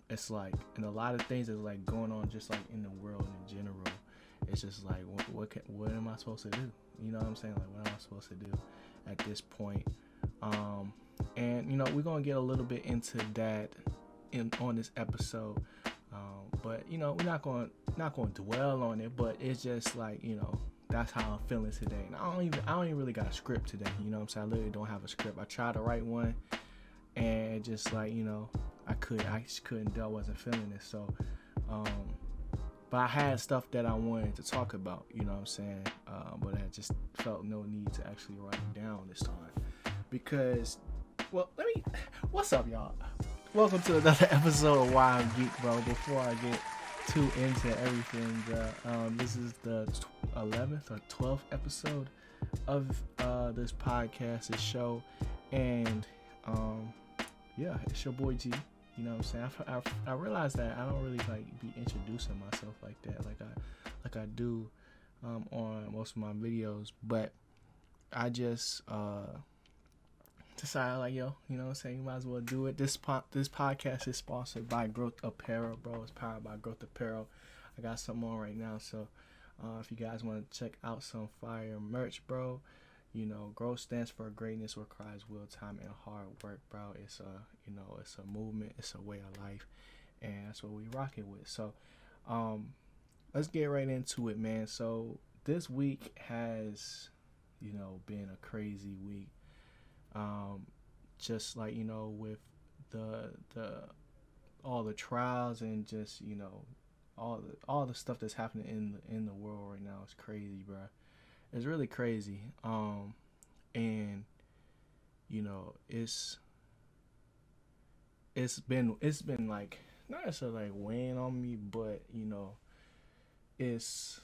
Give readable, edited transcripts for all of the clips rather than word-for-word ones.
it's like, and a lot of things is like going on just like in the world in general. It's just like what am I supposed to do? You know what I'm saying? Like what am I supposed to do at this point? Um, and we're gonna get a little bit into that in on this episode. But we're not going to dwell on it. But it's just like that's how I'm feeling today. And I don't even really got a script today. You know what I'm saying? I literally don't have a script. I tried to write one, and just like I just couldn't. I wasn't feeling it. So, but I had stuff that I wanted to talk about. You know what I'm saying? But I just felt no need to actually write it down this time because, well, what's up, y'all? Welcome to another episode of Why I'm Geek, bro. Before I get too into everything, this is the 11th or 12th episode of this podcast, this show, and yeah, it's your boy G. You know what I'm saying? I realized that I don't really like be introducing myself like that, like I do on most of my videos, but I just decided like, yo, you know what I'm saying, you might as well do it. This podcast is sponsored by Growth Apparel, bro. It's powered by Growth Apparel. I got something on right now, so if you guys want to check out some fire merch, bro, growth stands for greatness, requires will, time, and hard work, bro. It's it's a movement, it's a way of life, and that's what we rocking with. So let's get right into it, man. So this week has been a crazy week. Just like with the all the trials and just all the stuff that's happening in the world right now is crazy, bro. It's really crazy. And it's been like not necessarily like weighing on me, but it's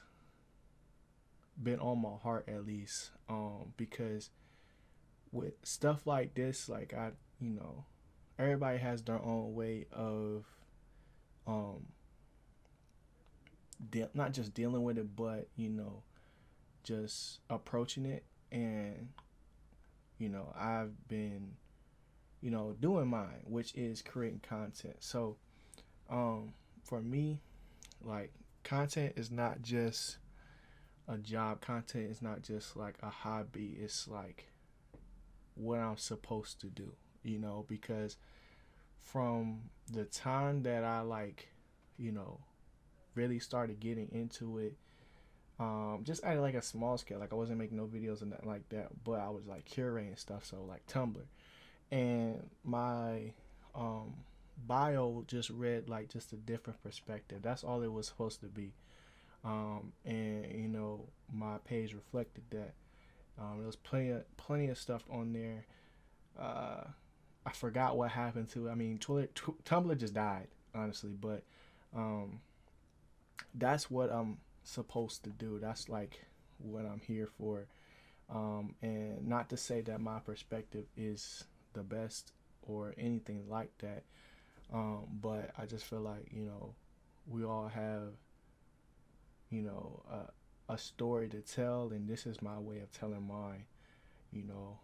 been on my heart at least. Because with stuff like this, like everybody has their own way of um not just dealing with it, but just approaching it. And I've been doing mine, which is creating content. So for me, like, content is not just a job. Content is not just like a hobby. It's like what I'm supposed to do, because from the time that I really started getting into it, just at like a small scale, like I wasn't making no videos and nothing like that, but I was like curating stuff, so like Tumblr, and my bio just read like just a different perspective. That's all it was supposed to be. And my page reflected that. There was plenty of stuff on there. I forgot what happened to it. I mean, Tumblr just died, honestly. But that's what I'm supposed to do. That's like what I'm here for. And not to say that my perspective is the best or anything like that. But I just feel like we all have a story to tell, and this is my way of telling mine. You know,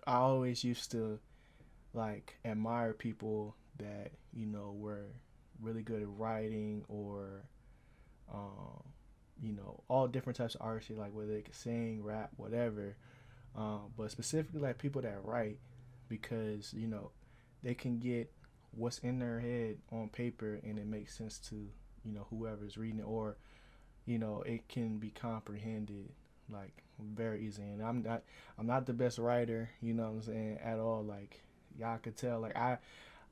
I always used to like admire people that were really good at writing, or all different types of artists, like whether they could sing, rap, whatever. But specifically like people that write, because they can get what's in their head on paper and it makes sense to whoever's reading it, or it can be comprehended like very easy. And I'm not the best writer, you know what I'm saying, at all. Like, y'all could tell, like I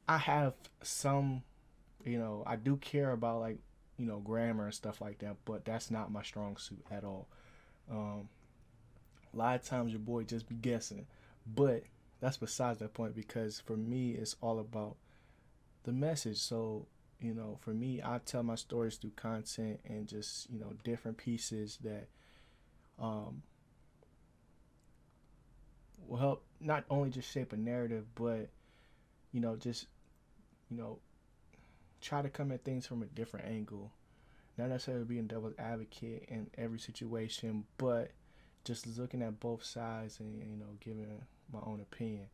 have some, I do care about like grammar and stuff like that, but that's not my strong suit at all. A lot of times your boy just be guessing, but that's besides that point, because for me it's all about the message. So for me, I tell my stories through content and just different pieces that will help not only just shape a narrative, but just you know try to come at things from a different angle. Not necessarily being devil's advocate in every situation, but just looking at both sides and giving my own opinion.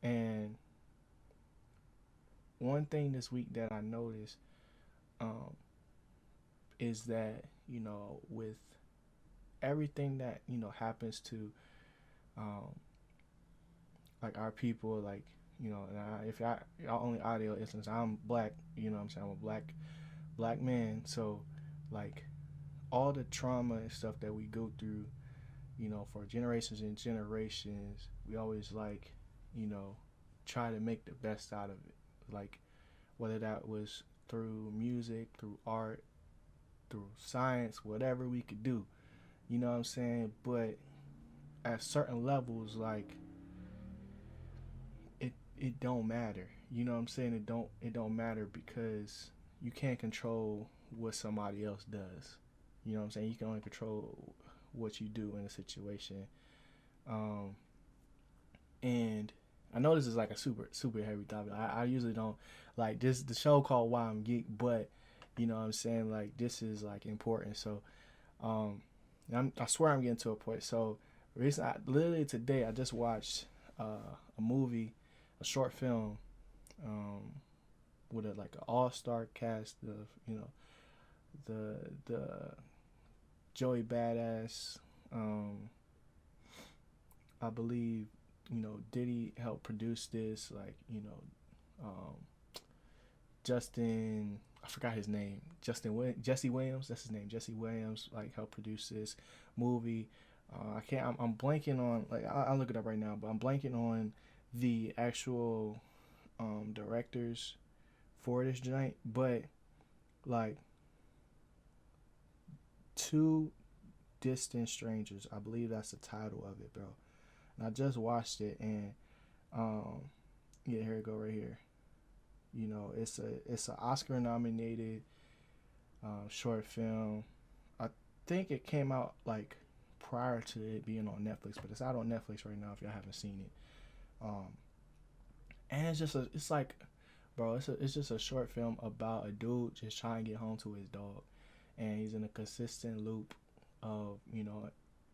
And one thing this week that I noticed um, is that, with everything that happens to um, like our people, like, and if y'all only audio instance, I'm black, what I'm saying, I'm a black man, so like all the trauma and stuff that we go through, for generations and generations, we always like, you know, try to make the best out of it. Like, whether that was through music, through art, through science, whatever we could do, you know what I'm saying? But at certain levels, like, it don't matter. You know what I'm saying? It don't matter because you can't control what somebody else does. You know what I'm saying? You can only control what you do in a situation. Um, and I know this is like a super heavy topic. I usually don't like this. The show called Why I'm Geek, but you know what I'm saying, like, this is like important. So um, I swear I'm getting to a point. So literally today, I just watched a movie, a short film, um, with a like an all star cast of the Joey Badass. I believe Diddy helped produce this. Like um, Justin, I forgot his name. Jesse Williams. That's his name. Jesse Williams like helped produce this movie. I can't. I'm blanking on, like, I'll look it up right now, but I'm blanking on the actual directors for this joint. But like, Two Distant Strangers, I believe that's the title of it, bro. And I just watched it, and yeah, here we go, right here. It's a Oscar nominated short film. I think it came out like prior to it being on Netflix, but it's out on Netflix right now if y'all haven't seen it. Um, and it's like, bro, it's just a short film about a dude just trying to get home to his dog, and he's in a consistent loop of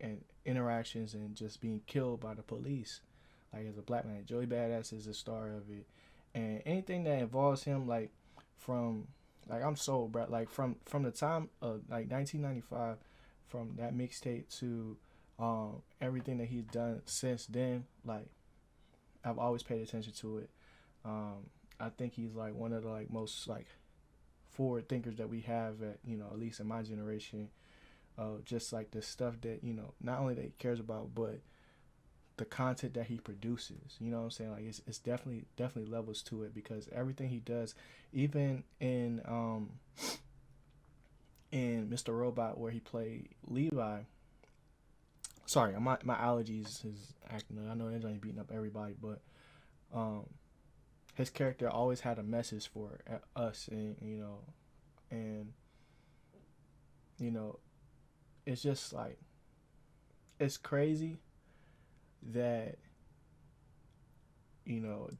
and interactions and just being killed by the police. Like, as a black man, Joey Badass is the star of it, and anything that involves him, like, from like, I'm sold, bro. Like, from the time of like 1995, from that mixtape to everything that he's done since then, like, I've always paid attention to it. I think he's like one of the like most like forward thinkers that we have at least in my generation. Just like the stuff that not only that he cares about, but the content that he produces. You know what I'm saying? Like, it's definitely levels to it, because everything he does, even in Mr. Robot, where he played Levi. Sorry, my allergies is acting. I know they're just beating up everybody, but um, his character always had a message for us, and and you know, it's just like, it's crazy that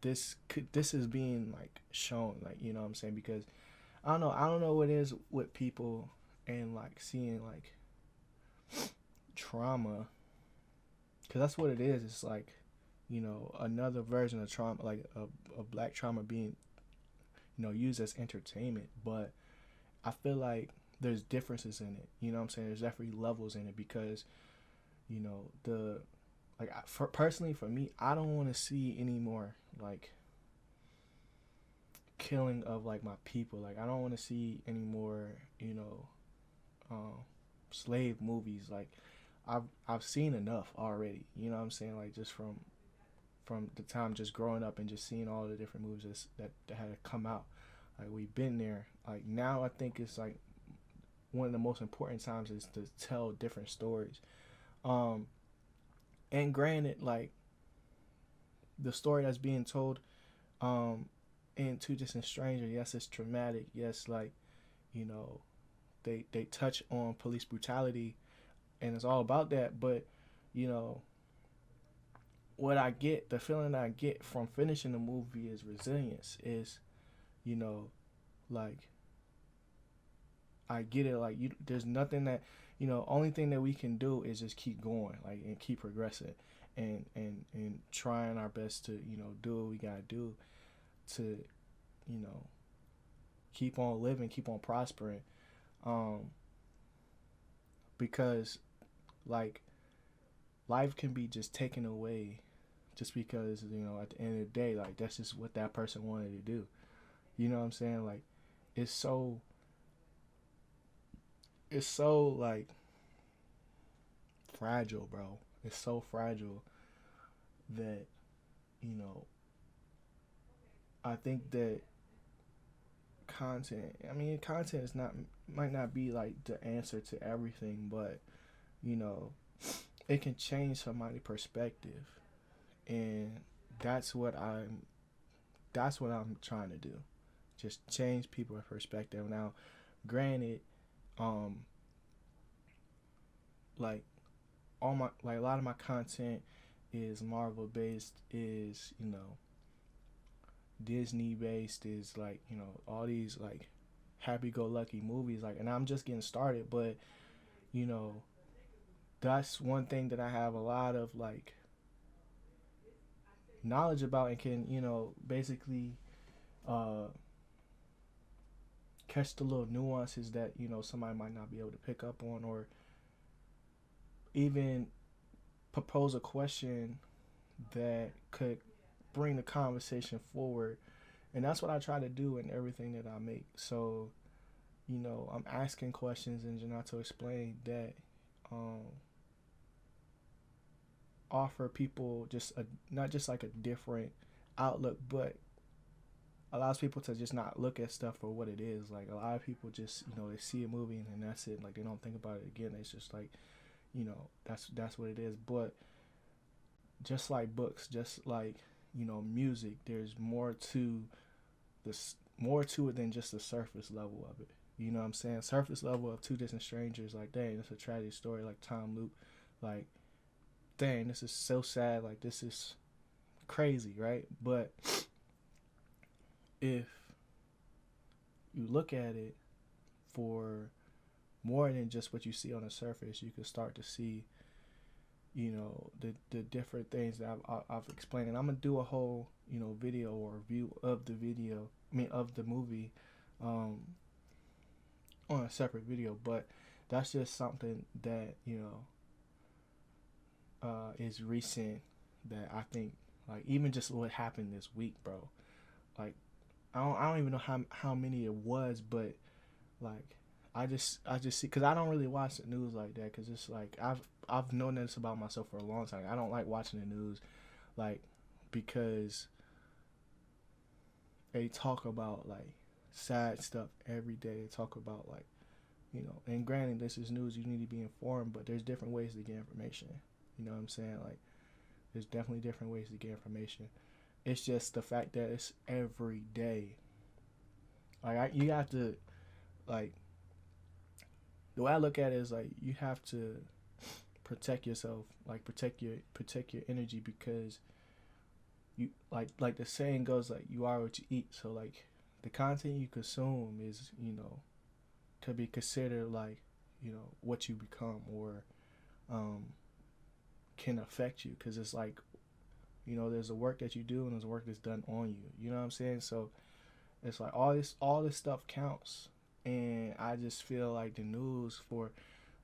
this is being like shown, like, what I'm saying, because I don't know what it is with people and like seeing like trauma, because that's what it is. It's like another version of trauma, like a black trauma being used as entertainment. But I feel like there's differences in it. You know what I'm saying? There's definitely levels in it, because the like, personally for me, I don't want to see any more like killing of like my people. Like, I don't want to see any more slave movies. Like, I've seen enough already. You know what I'm saying? Like, just from the time just growing up and just seeing all the different movies that had to come out. Like, we've been there. Like, now I think it's like one of the most important times is to tell different stories. And granted, like, the story that's being told in Two Distant Strangers, yes, it's traumatic. Yes, like, they touch on police brutality, and it's all about that. But what I get, the feeling that I get from finishing the movie is resilience. Is like, I get it. Like, there's nothing that only thing that we can do is just keep going, like, and keep progressing, and trying our best to do what we gotta do to you know, keep on living, keep on prospering. Um, because like life can be just taken away just because, you know, at the end of the day, like that's just what that person wanted to do. You know what I'm saying? Like it's so it's so like fragile, bro. It's so fragile that, you know, I think that content, I mean, content is not, might not be like the answer to everything, but you know, it can change somebody's perspective, and that's what I'm that's what I'm trying to do. Just change people's perspective. Now, granted, um, like all my like a lot of my content is Marvel based, is, you know, Disney based, is like, you know, all these like happy go lucky movies, like, and I'm just getting started, but you know, that's one thing that I have a lot of like knowledge about, and can, you know, basically uh catch the little nuances that, you know, somebody might not be able to pick up on, or even propose a question that could bring the conversation forward. And that's what I try to do in everything that I make. So, you know, I'm asking questions and Janato explain that, um, offer people just a, not just like a different outlook, but allows people to just not look at stuff for what it is. Like a lot of people just, you know, they see a movie and that's it. Like they don't think about it again. It's just like, you know, that's what it is. But just like books, just like, you know, music, there's more to this, more to it than just the surface level of it. You know what I'm saying? Surface level of two distant strangers, like dang, it's a tragic story, like time loop, like dang, this is so sad, like this is crazy, right? But if you look at it for more than just what you see on the surface, you can start to see, you know, the different things that I've explained. And I'm gonna do a whole, you know, video or review of the video, I mean of the movie, um, on a separate video. But that's just something that, you know, is recent, that I think, like even just what happened this week, bro. Like I don't even know how many it was, but like I just see, because I don't really watch the news like that, because it's like I've known this about myself for a long time. I don't like watching the news, like, because they talk about like sad stuff every day. They talk about like, you know, and granted this is news, you need to be informed, but there's different ways to get information. You know what I'm saying? Like there's definitely different ways to get information. It's just the fact that it's every day. Like you have to, like, the way I look at it is like you have to protect yourself, like protect your energy, because you, like the saying goes, like you are what you eat. So like the content you consume is, you know, to be considered like, you know, what you become, or um can affect you, because it's like, you know, there's a work that you do and there's work that's done on you. You know what I'm saying? So it's like all this stuff counts. And I just feel like the news, for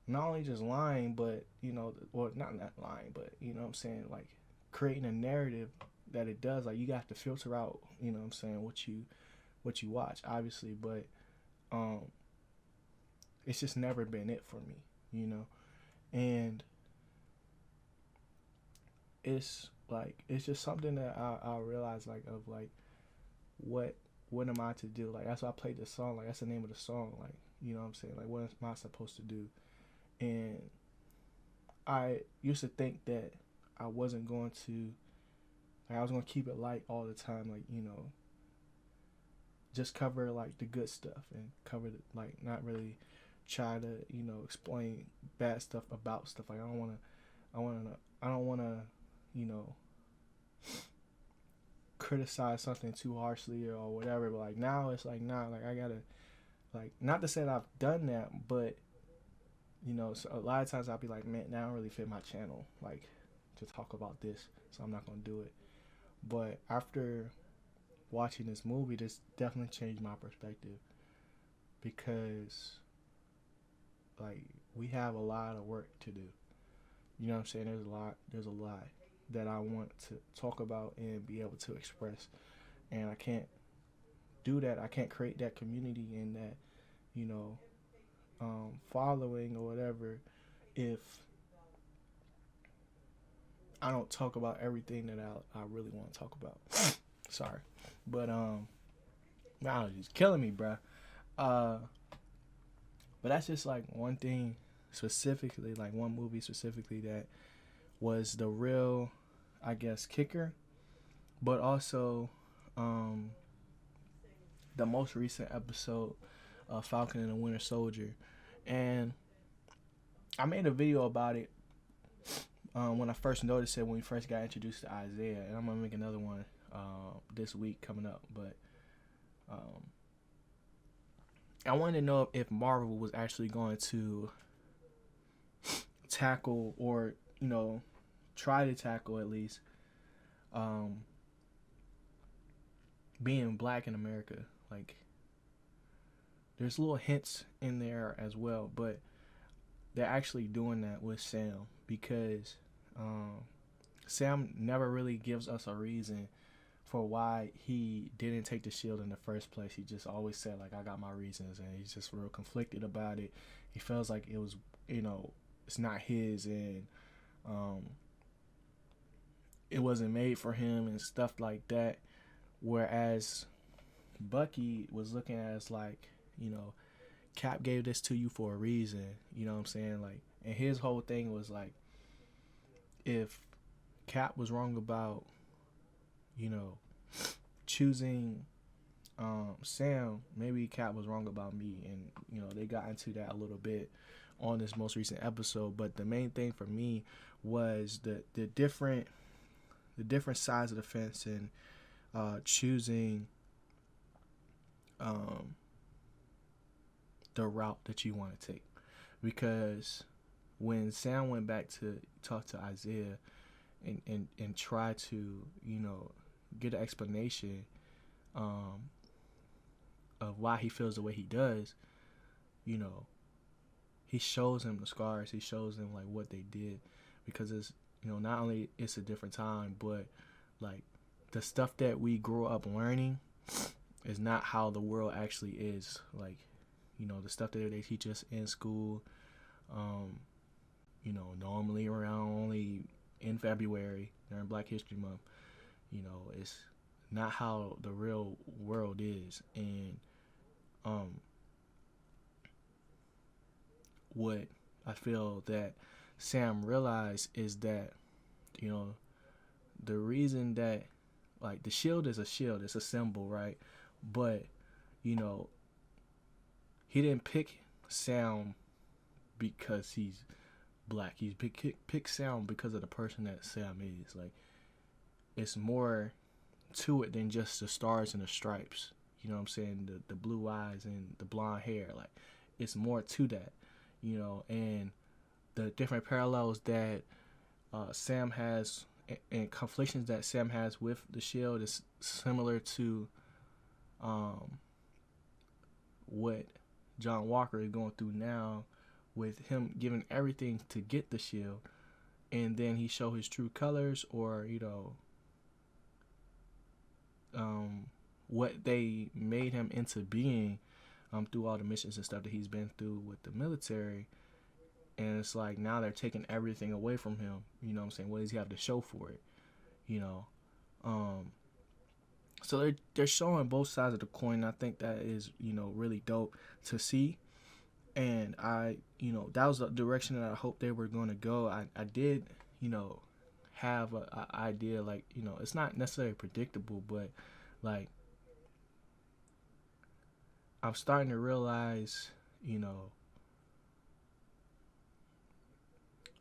not only just lying, but, you know, or not lying, but, you know what I'm saying, like creating a narrative that it does, like you got to filter out, you know what I'm saying, what you watch, obviously. But um it's just never been it for me, you know. And it's like it's just something that I realize, like, of like what what am I to do? Like that's why I played the song, like that's the name of the song, like, you know what I'm saying, like what am I supposed to do? And I used to think that I wasn't going to, like I was gonna keep it light all the time, like, you know, just cover like the good stuff and cover the, like not really try to, you know, explain bad stuff about stuff. Like I don't wanna, you know, criticize something too harshly or whatever. But like now it's like, nah, like I gotta, like, not to say that I've done that, but you know, so a lot of times I'll be like, man, that don't really fit my channel, like to talk about this, so I'm not gonna do it. But after watching this movie, this definitely changed my perspective, because like we have a lot of work to do. You know what I'm saying? There's a lot that I want to talk about and be able to express, and I can't do that. I can't create that community and that, you know, following or whatever if I don't talk about everything that I really want to talk about. Sorry, but allergies killing me, bruh. But that's just like one thing specifically, like one movie specifically that was the real, I guess, kicker. But also, the most recent episode of Falcon and the Winter Soldier, and I made a video about it when I first noticed it, when we first got introduced to Isaiah, and I'm gonna make another one this week coming up. But I wanted to know if Marvel was actually going to tackle, or try to tackle at least, being black in America. Like, there's little hints in there as well, but they're actually doing that with Sam, because Sam never really gives us a reason for why he didn't take the shield in the first place. He just always said, like, I got my reasons, and he's just real conflicted about it. He feels like it was, it's not his, and it wasn't made for him and stuff like that. Whereas Bucky was looking at it as like, Cap gave this to you for a reason, you know what I'm saying? Like, and his whole thing was like, if Cap was wrong about, choosing Sam, maybe Cap was wrong about me. And, they got into that a little bit on this most recent episode. But the main thing for me was the different sides of the fence, and choosing the route that you want to take. Because when Sam went back to talk to Isaiah and try to, get an explanation of why he feels the way he does, he shows him the scars, he shows him like what they did, because it's, not only it's a different time, but like the stuff that we grow up learning is not how the world actually is. Like, the stuff that they teach us in school, normally around only in February during Black History Month, it's not how the real world is. And what I feel that Sam realized is that, the reason that, like, the shield is a shield, it's a symbol, right? But, he didn't pick Sam because he's black. He picked Sam because of the person that Sam is. Like, it's more to it than just the stars and the stripes. You know what I'm saying? The blue eyes and the blonde hair. Like, it's more to that, and the different parallels that Sam has and conflictions that Sam has with the shield is similar to what John Walker is going through now, with him giving everything to get the shield, and then he show his true colors, or what they made him into being through all the missions and stuff that he's been through with the military. And it's like, now they're taking everything away from him. You know what I'm saying? What does he have to show for it? So they're showing both sides of the coin. I think that is, really dope to see. And that was the direction that I hoped they were going to go. I did, have an idea, like, it's not necessarily predictable, but like, I'm starting to realize,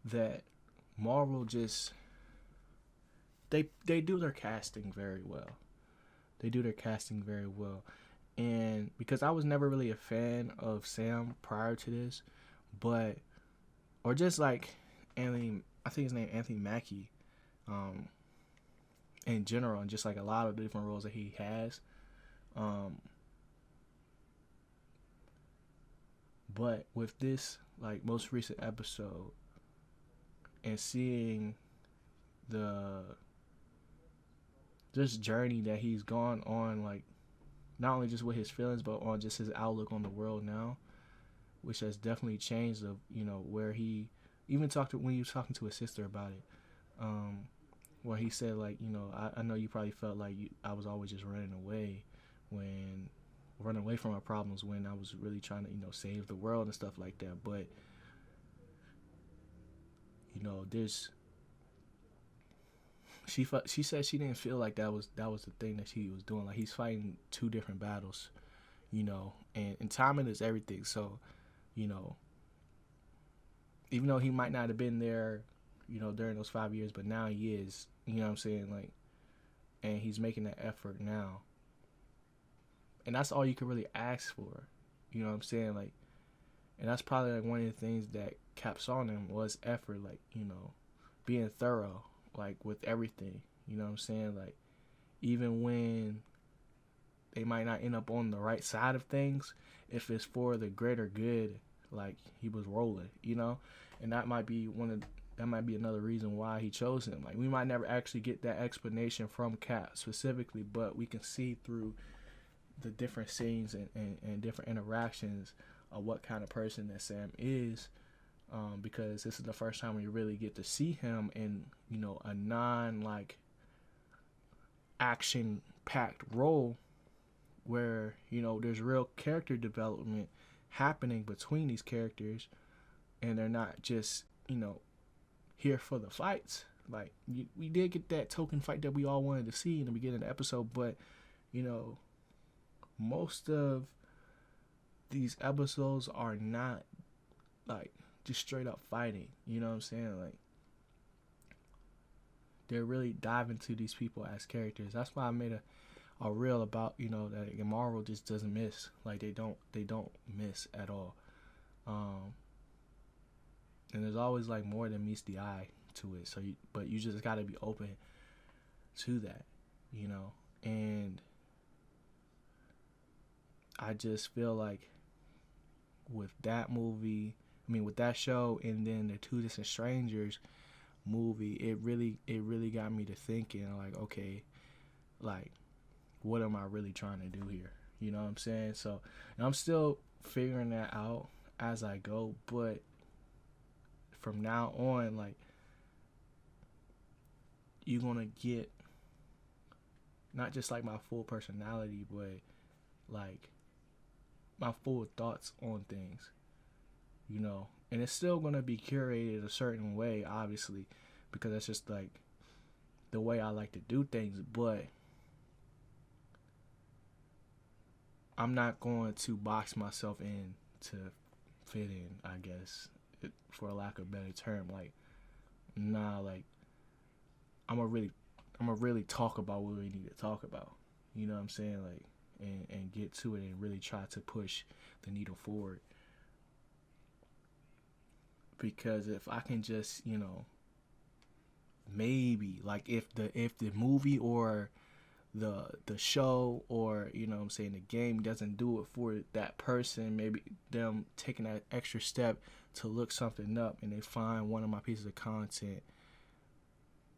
that Marvel just, they do their casting very well. They do their casting very well. And because I was never really a fan of Sam prior to this, or just like Anthony, I think his name Anthony Mackie, in general, and just like a lot of the different roles that he has. Um, but with this like most recent episode and seeing the this journey that he's gone on, like not only just with his feelings but on just his outlook on the world now, which has definitely changed of where he even talked to when he was talking to his sister about it, where he said like I know you probably felt like I was always just running away from my problems when I was really trying to save the world and stuff like that. But there's she said she didn't feel like that was the thing that she was doing. Like he's fighting two different battles, and timing is everything. So even though he might not have been there during those 5 years, but now he is, what I'm saying, like, and he's making that effort now, and that's all you can really ask for, what I'm saying, like, and that's probably like one of the things that caps on him was effort, like, being thorough, like, with everything, what I'm saying, like, even when they might not end up on the right side of things, if it's for the greater good, like, he was rolling, and that might be another reason why he chose him. Like, we might never actually get that explanation from Cap specifically, but we can see through the different scenes and different interactions of what kind of person that Sam is, because this is the first time we really get to see him in a non like action packed role where there's real character development happening between these characters, and they're not just here for the fights. Like, we did get that token fight that we all wanted to see in the beginning of the episode, but most of these episodes are not like just straight up fighting, what I'm saying, like they're really diving into these people as characters. That's why I made a reel about that Marvel just doesn't miss. Like they don't miss at all. And there's always like more than meets the eye to it. So but you just got to be open to that, and I just feel like with that show, and then the Two Distant Strangers movie, it really got me to thinking, like, okay, like, what am I really trying to do here? You know what I'm saying? So, and I'm still figuring that out as I go, but from now on, like, you're gonna get not just like my full personality, but like my full thoughts on things, and it's still gonna be curated a certain way, obviously, because that's just like the way I like to do things, but I'm not going to box myself in to fit in, I guess, for a lack of a better term. Like, nah, like, I'm gonna really talk about what we need to talk about. You know what I'm saying? Like, and get to it and really try to push the needle forward. Because if I can just, maybe, like, if the movie or the show or what I'm saying, the game doesn't do it for that person, maybe them taking that extra step to look something up, and they find one of my pieces of content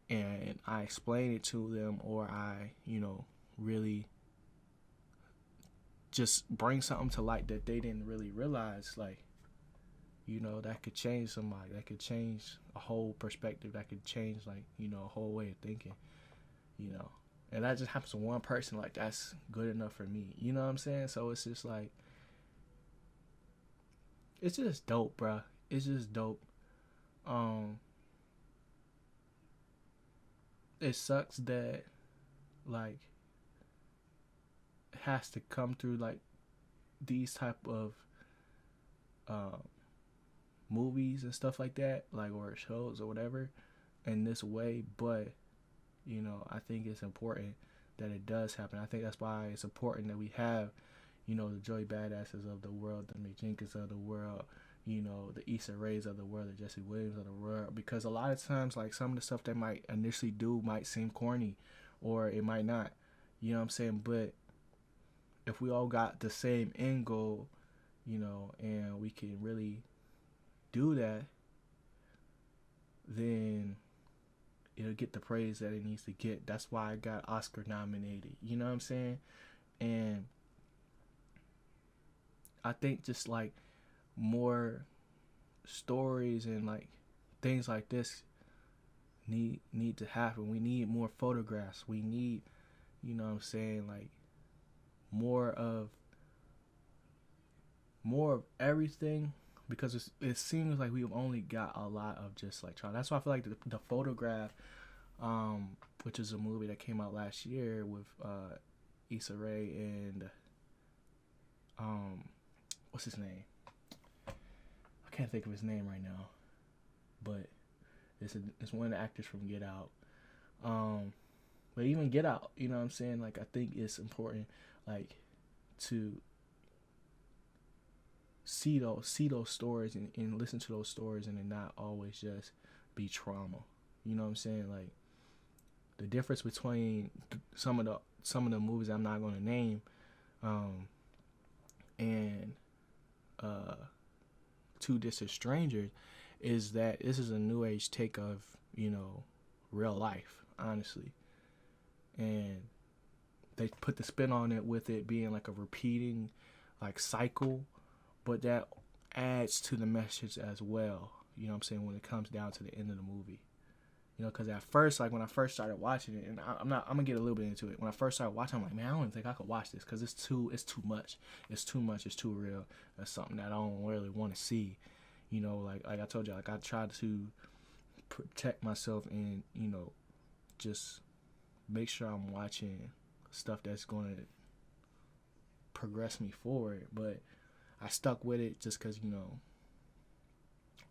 and I explain it to them, or I really just bring something to light that they didn't really realize, like, that could change somebody, that could change a whole perspective, that could change, like, a whole way of thinking, and that just happens to one person, like, that's good enough for me, you know what I'm saying? So it's just like, it's just dope, bruh. It's just dope. It sucks that, like, it has to come through, like, these type of movies and stuff like that, like, or shows or whatever, in this way, but I think it's important that it does happen. I think that's why it's important that we have the Joey Badasses of the world, the Mick Jenkins of the world, the Issa Raes of the world, the Jesse Williams of the world, because a lot of times, like, some of the stuff they might initially do might seem corny, or it might not. You know what I'm saying? But if we all got the same end goal, you know, and we can really do that, then it'll get the praise that it needs to get. That's why I got Oscar nominated. You know what I'm saying? And I think just like more stories and like things like this need to happen. We need more photographs. We need, you know what I'm saying, like more of everything, because it seems like we've only got a lot of just like trying. That's why I feel like the Photograph, which is a movie that came out last year with Issa Rae and what's his name? I can't think of his name right now, but it's one of the actors from Get Out. But even Get Out, you know what I'm saying? Like I think it's important, like to see those stories and listen to those stories, and then not always just be trauma. You know what I'm saying? Like the difference between some of the movies I'm not gonna name, and Two Distant Strangers, is that this is a new age take of, you know, real life, honestly. And they put the spin on it with it being like a repeating like cycle, but that adds to the message as well. You know what I'm saying? When it comes down to the end of the movie, you know, because at first, like when I first started watching it, and I'm gonna get a little bit into it. When I first started watching, I'm like, man, I don't even think I could watch this because it's too much. It's too much. It's too real. That's something that I don't really want to see. You know, like I told you, like I tried to protect myself and, you know, just make sure I'm watching stuff that's going to progress me forward. But I stuck with it just because, you know,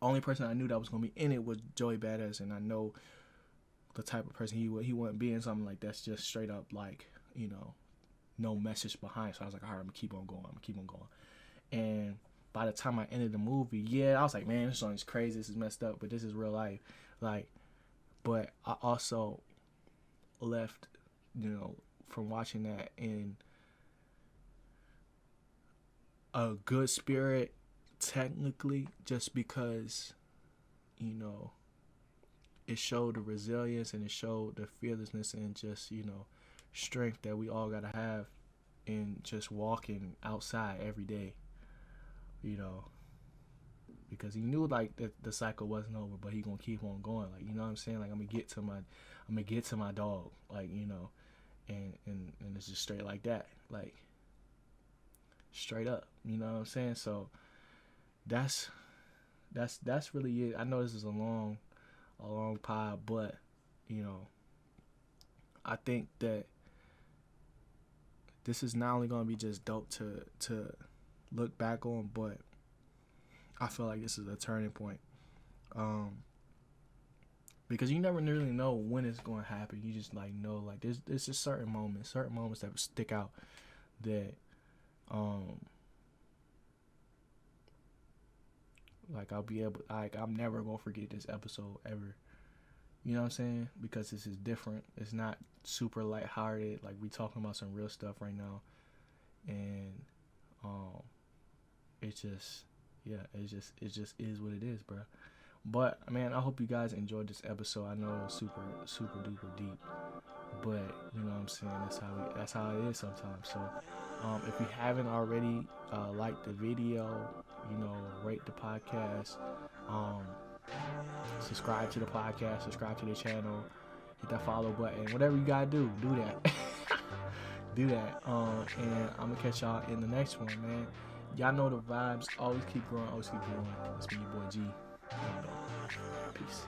only person I knew that was going to be in it was Joey Badass, and I know the type of person he wouldn't be in something like that's just straight up like, you know, no message behind. So I was like, all right, I'm going to keep on going. And by the time I ended the movie, yeah, I was like, man, this song is crazy, this is messed up, but this is real life. Like, but I also left, you know, from watching that in a good spirit, technically, just because, you know, it showed the resilience and it showed the fearlessness and just, you know, strength that we all gotta have in just walking outside every day, you know, because he knew like the cycle wasn't over, but he gonna keep on going. Like, you know what I'm saying? Like I'm gonna get to my dog, like, you know, and it's just straight like that, like straight up, you know what I'm saying? So that's really it. I know this is a long pod, but, you know, I think that this is not only gonna be just dope to look back on, but I feel like this is a turning point, because you never really know when it's going to happen. You just like know, like there's just certain moments that stick out that like I'm never gonna forget this episode ever. You know what I'm saying? Because this is different. It's not super lighthearted. Like we talking about some real stuff right now, and it just is what it is, bro. But man, I hope you guys enjoyed this episode. I know it was super duper deep, but you know what I'm saying, that's how it is sometimes. So if you haven't already, liked the video, you know, rate the podcast, subscribe to the podcast, subscribe to the channel, hit that follow button, whatever you gotta do that. Do that. And I'm gonna catch y'all in the next one, man. Y'all know the vibes. Always keep growing. Always keep growing. It's me, your boy G. Peace.